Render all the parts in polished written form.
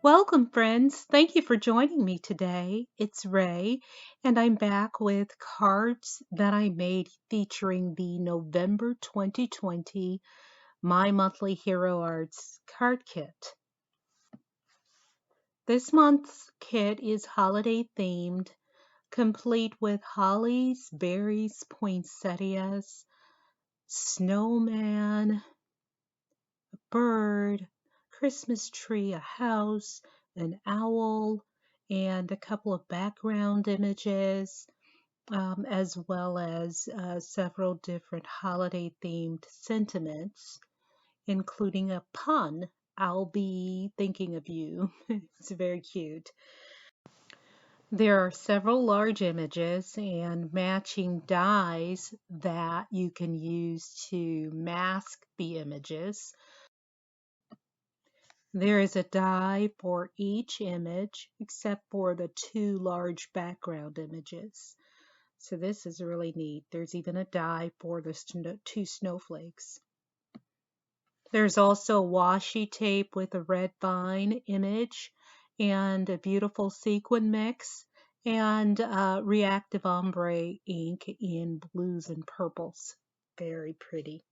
Welcome, friends. Thank you for joining me today. It's Ray, and I'm back with cards that I made featuring the November 2020 My Monthly Hero Arts card kit. This month's kit is holiday themed, complete with hollies, berries, poinsettias, snowman, bird, Christmas tree, a house, an owl, and a couple of background images, as well as several different holiday themed sentiments, including a pun. I'll be thinking of you. It's very cute. There are several large images and matching dies that you can use to mask the images. There is a die for each image except for the two large background images. So this is really neat. There's even a die for the two snowflakes. There's also washi tape with a red vine image and a beautiful sequin mix and reactive ombre ink in blues and purples. Very pretty.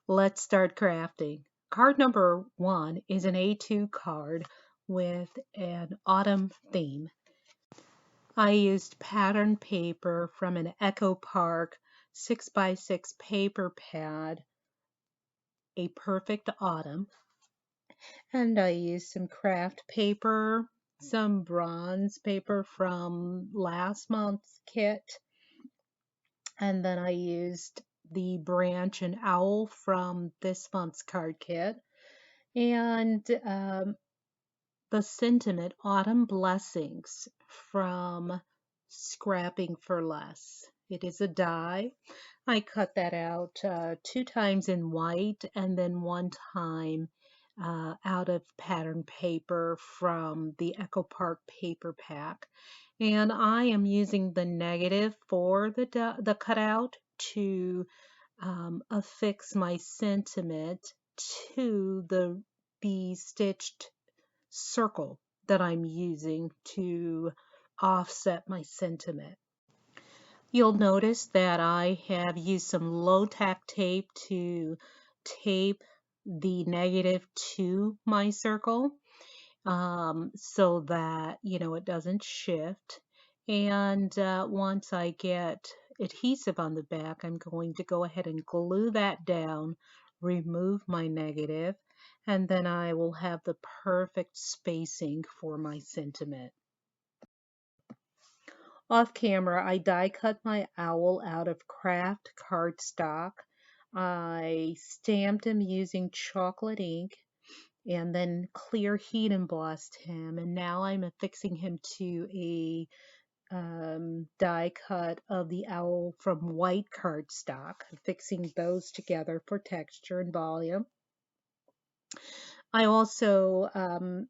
Let's start crafting. Card number 1 is an A2 card with an autumn theme. I used pattern paper from an Echo Park 6x6 paper pad, a perfect autumn, and I used some craft paper, some bronze paper from last month's kit, and then I used the branch and owl from this month's card kit, and the sentiment Autumn Blessings from Scrapping for Less. It is a die. I cut that out 2 times in white and then 1 time out of pattern paper from the Echo Park paper pack. And I am using the negative for the cutout to affix my sentiment to the stitched circle that I'm using to offset my sentiment. You'll notice that I have used some low tack tape to tape the negative to my circle so that it doesn't shift. And once I get adhesive on the back, I'm going to go ahead and glue that down, remove my negative, and then I will have the perfect spacing for my sentiment. Off camera, I die cut my owl out of craft cardstock. I stamped him using chocolate ink and then clear heat embossed him, and now I'm affixing him to a die cut of the owl from white cardstock, fixing those together for texture and volume. I also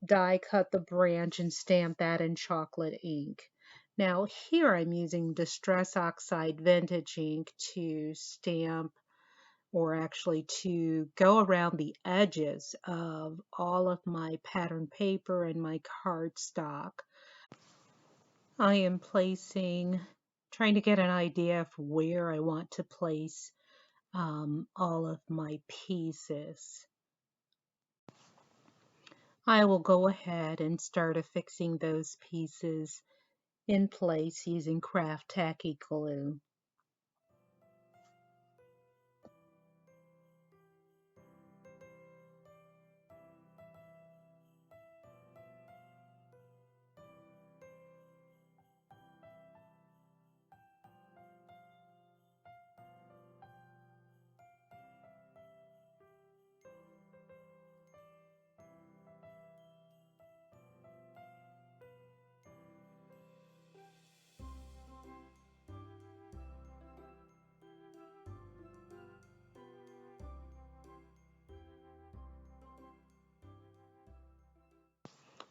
die cut the branch and stamp that in chocolate ink. Now here I'm using Distress Oxide Vintage ink to stamp, or actually to go around the edges of all of my pattern paper and my cardstock. I am trying to get an idea of where I want to place all of my pieces. I will go ahead and start affixing those pieces in place using craft tacky glue.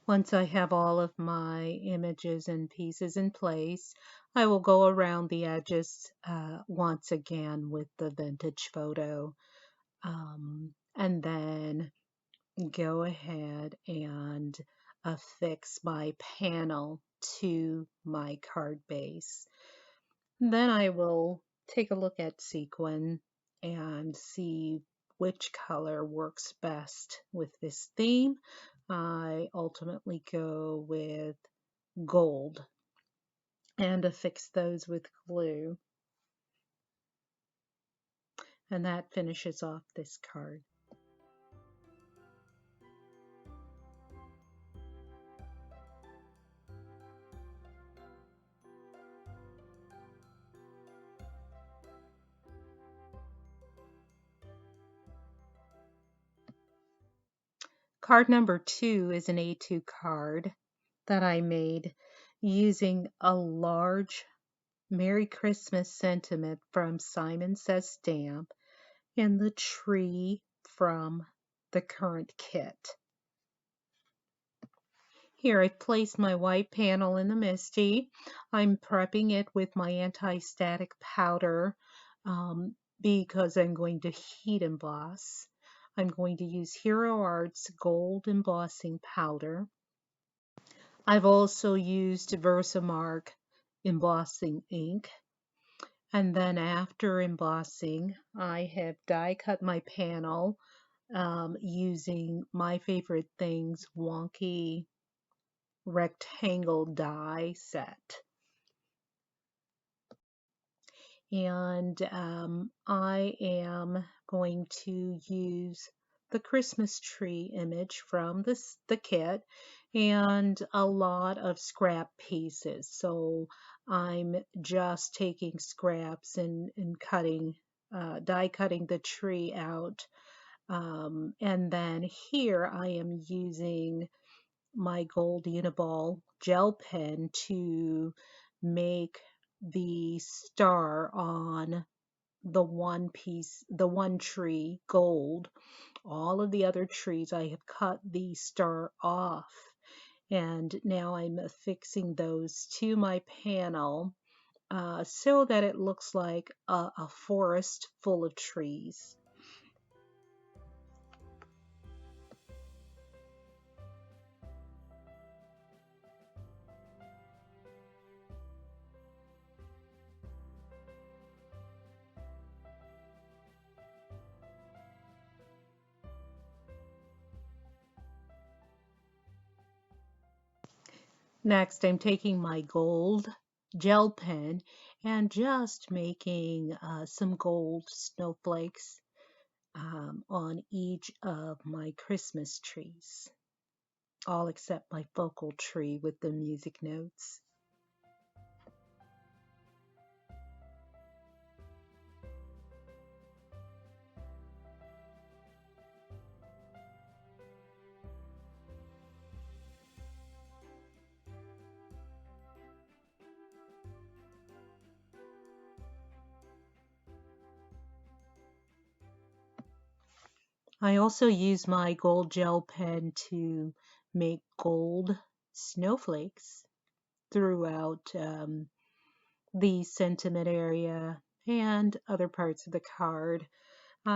Once I have all of my images and pieces in place, I will go around the edges once again with the vintage photo, and then go ahead and affix my panel to my card base. Then I will take a look at sequin and see which color works best with this theme. I ultimately go with gold and affix those with glue. And that finishes off this card. Card number 2 is an A2 card that I made using a large Merry Christmas sentiment from Simon Says stamp and the tree from the current kit. Here I've placed my white panel in the MISTI. I'm prepping it with my anti-static powder because I'm going to heat emboss. I'm going to use Hero Arts gold embossing powder. I've also used Versamark embossing ink. And then after embossing, I have die cut my panel using my favorite things, wonky rectangle die set. And I am going to use the Christmas tree image from the kit and a lot of scrap pieces. So I'm just taking scraps and cutting, die cutting the tree out. And then here I am using my gold Uniball gel pen to make the star on the one piece, the one tree gold. All of the other trees I have cut the star off, and now I'm affixing those to my panel so that it looks like a forest full of trees. Next, I'm taking my gold gel pen and just making some gold snowflakes on each of my Christmas trees, all except my focal tree with the music notes. I also use my gold gel pen to make gold snowflakes throughout the sentiment area and other parts of the card,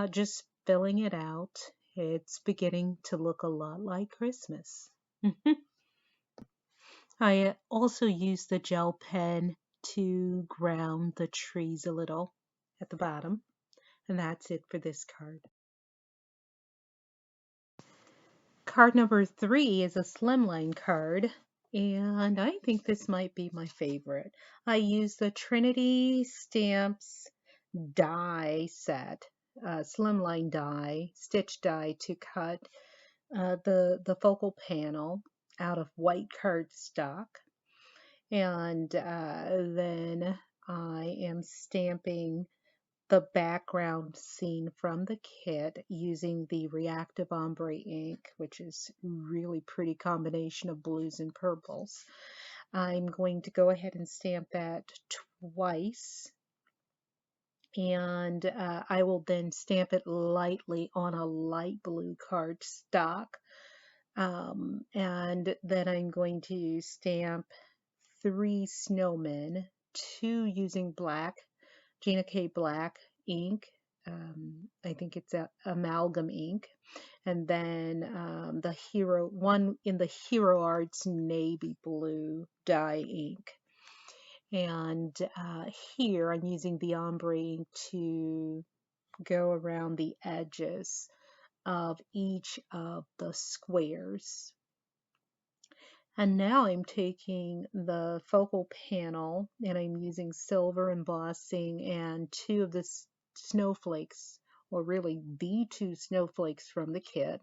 just filling it out. It's beginning to look a lot like Christmas. I also use the gel pen to ground the trees a little at the bottom, and that's it for this card. Card number 3 is a Slimline card, and I think this might be my favorite. I use the Trinity Stamps die set, Slimline die, stitch die to cut the focal panel out of white cardstock. And then I am stamping the background scene from the kit using the reactive ombre ink, which is really pretty combination of blues and purples. I'm going to go ahead and stamp that twice, and I will then stamp it lightly on a light blue cardstock, and then I'm going to stamp 3 snowmen, 2 using black Gina K black ink I think it's a amalgam ink, and then the one in the Hero Arts navy blue dye ink. And here I'm using the ombre ink to go around the edges of each of the squares. And now I'm taking the focal panel and I'm using silver embossing and two of the snowflakes, or really the two snowflakes from the kit.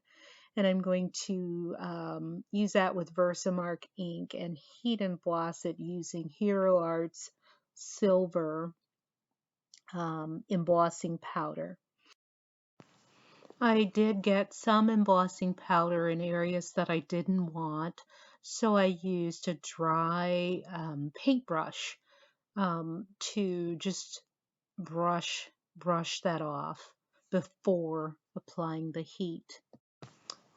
And I'm going to use that with Versamark ink and heat emboss it using Hero Arts silver embossing powder. I did get some embossing powder in areas that I didn't want, so I used a dry paintbrush to just brush that off before applying the heat.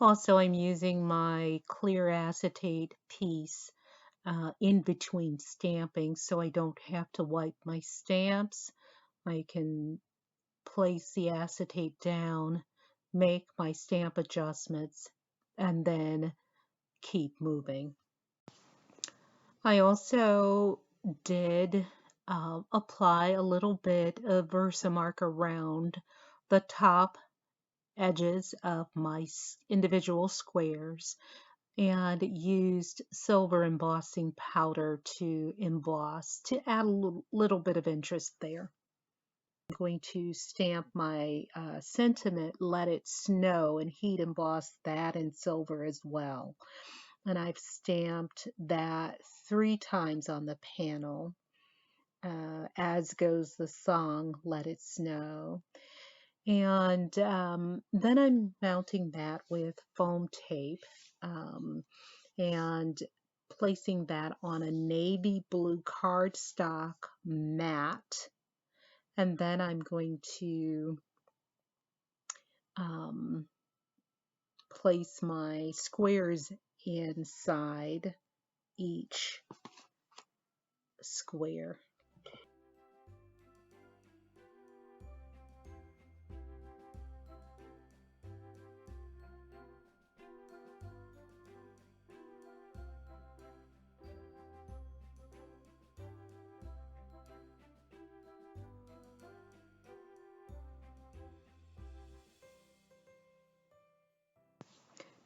Also, I'm using my clear acetate piece in between stamping so I don't have to wipe my stamps. I can place the acetate down, make my stamp adjustments, and then keep moving. I also did apply a little bit of Versamark around the top edges of my individual squares and used silver embossing powder to emboss to add a little bit of interest there. I'm going to stamp my sentiment, Let It Snow, and heat emboss that in silver as well. And I've stamped that 3 times on the panel, as goes the song, Let It Snow. And then I'm mounting that with foam tape and placing that on a navy blue cardstock mat. And then I'm going to place my squares inside each square.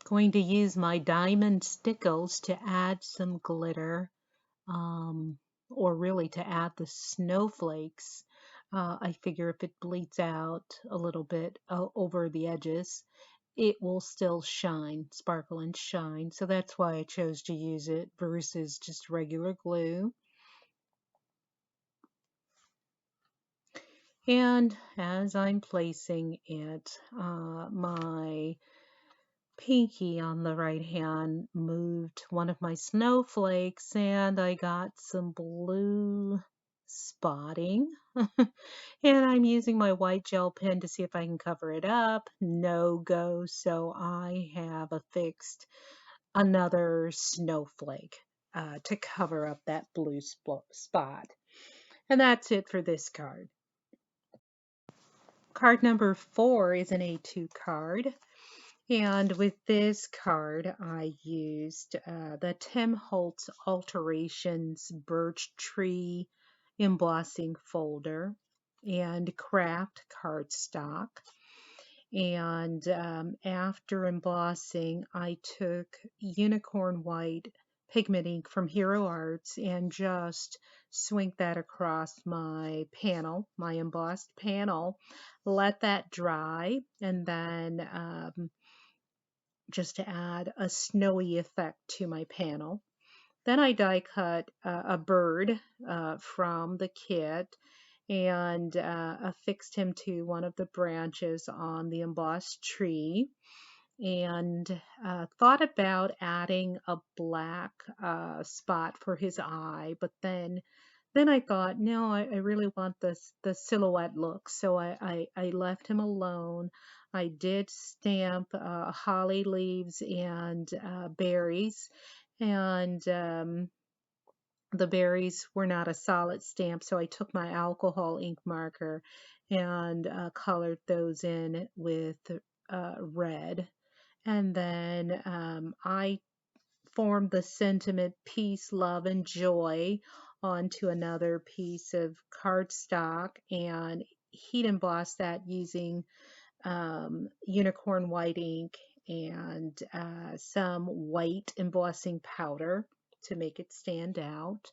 Going to use my diamond stickles to add some glitter, or really to add the snowflakes. I figure if it bleeds out a little bit over the edges, it will still shine, sparkle and shine. So that's why I chose to use it versus just regular glue. And as I'm placing it, my pinky on the right hand moved one of my snowflakes and I got some blue spotting. And I'm using my white gel pen to see if I can cover it up. No go, so I have affixed another snowflake to cover up that blue spot. And that's it for this card. Card number 4 is an A2 card. And with this card, I used the Tim Holtz Alterations Birch Tree embossing folder and craft cardstock. And after embossing, I took Unicorn White pigment ink from Hero Arts and just swinked that across my panel, my embossed panel, let that dry, and then just to add a snowy effect to my panel. Then I die cut a bird from the kit and affixed him to one of the branches on the embossed tree, and thought about adding a black spot for his eye, but then I thought, no, I really want the silhouette look, so I left him alone. I did stamp holly leaves and berries, and the berries were not a solid stamp, so I took my alcohol ink marker and colored those in with red. And then I formed the sentiment peace, love, and joy onto another piece of cardstock and heat embossed that using unicorn white ink and some white embossing powder to make it stand out.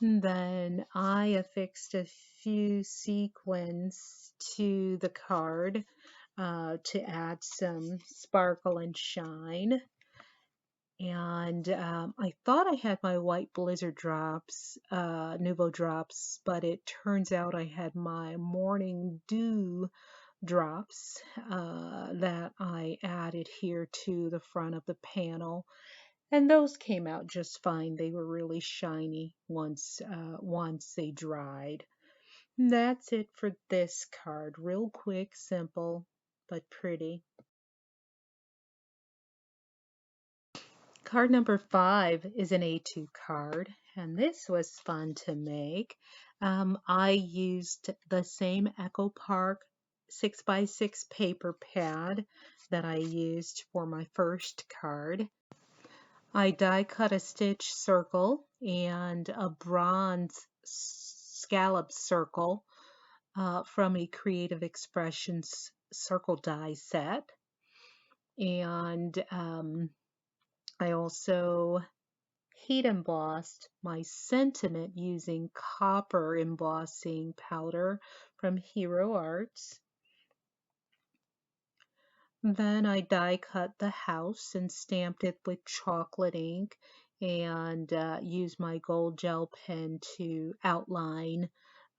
And then I affixed a few sequins to the card to add some sparkle and shine. And I thought I had my white blizzard drops, Nuvo drops, but it turns out I had my morning dew drops that I added here to the front of the panel, and those came out just fine. They were really shiny once they dried. And that's it for this card. Real quick, simple, but pretty. Card number 5 is an A2 card, and this was fun to make. I used the same Echo Park 6x6 paper pad that I used for my first card. I die cut a stitch circle and a bronze scallop circle from a Creative Expressions circle die set. And I also heat embossed my sentiment using copper embossing powder from Hero Arts. Then I die cut the house and stamped it with chocolate ink and used my gold gel pen to outline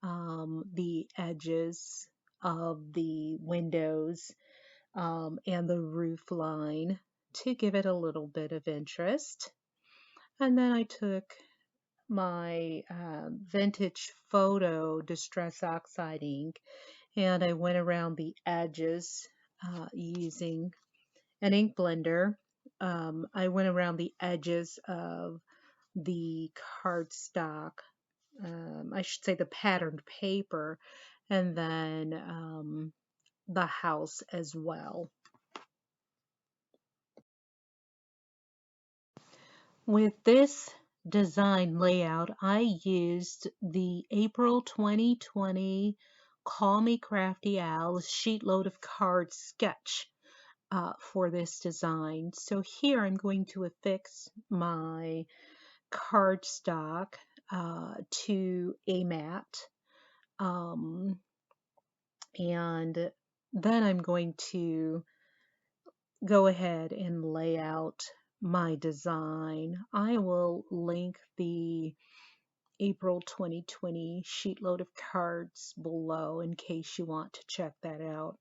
the edges of the windows and the roof line to give it a little bit of interest. And then I took my vintage photo distress oxide ink and I went around the edges using an ink blender. I went around the edges of the cardstock, I should say the patterned paper, and then the house as well. With this design layout, I used the April 2020 Call Me Crafty Al's Sheetload of Cards sketch for this design. So here I'm going to affix my cardstock to a mat, and then I'm going to go ahead and lay out my design. I will link the April 2020 sheetload of cards below in case you want to check that out.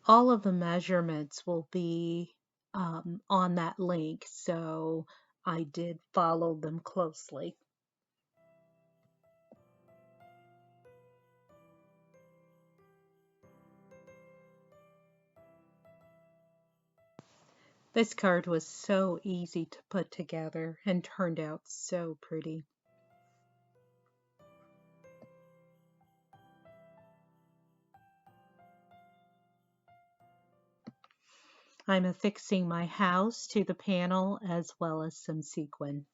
All of the measurements will be on that link, so I did follow them closely. This card was so easy to put together and turned out so pretty. I'm affixing my house to the panel as well as some sequin.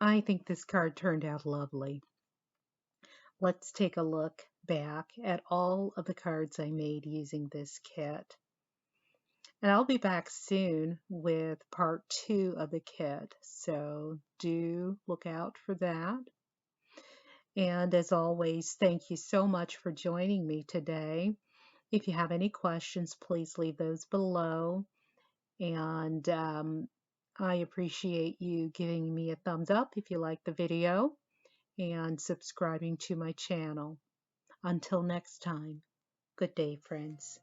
I think this card turned out lovely. Let's take a look back at all of the cards I made using this kit. And I'll be back soon with part 2 of the kit, so do look out for that. And as always, thank you so much for joining me today. If you have any questions, please leave those below. And I appreciate you giving me a thumbs up if you like the video and subscribing to my channel. Until next time, good day, friends.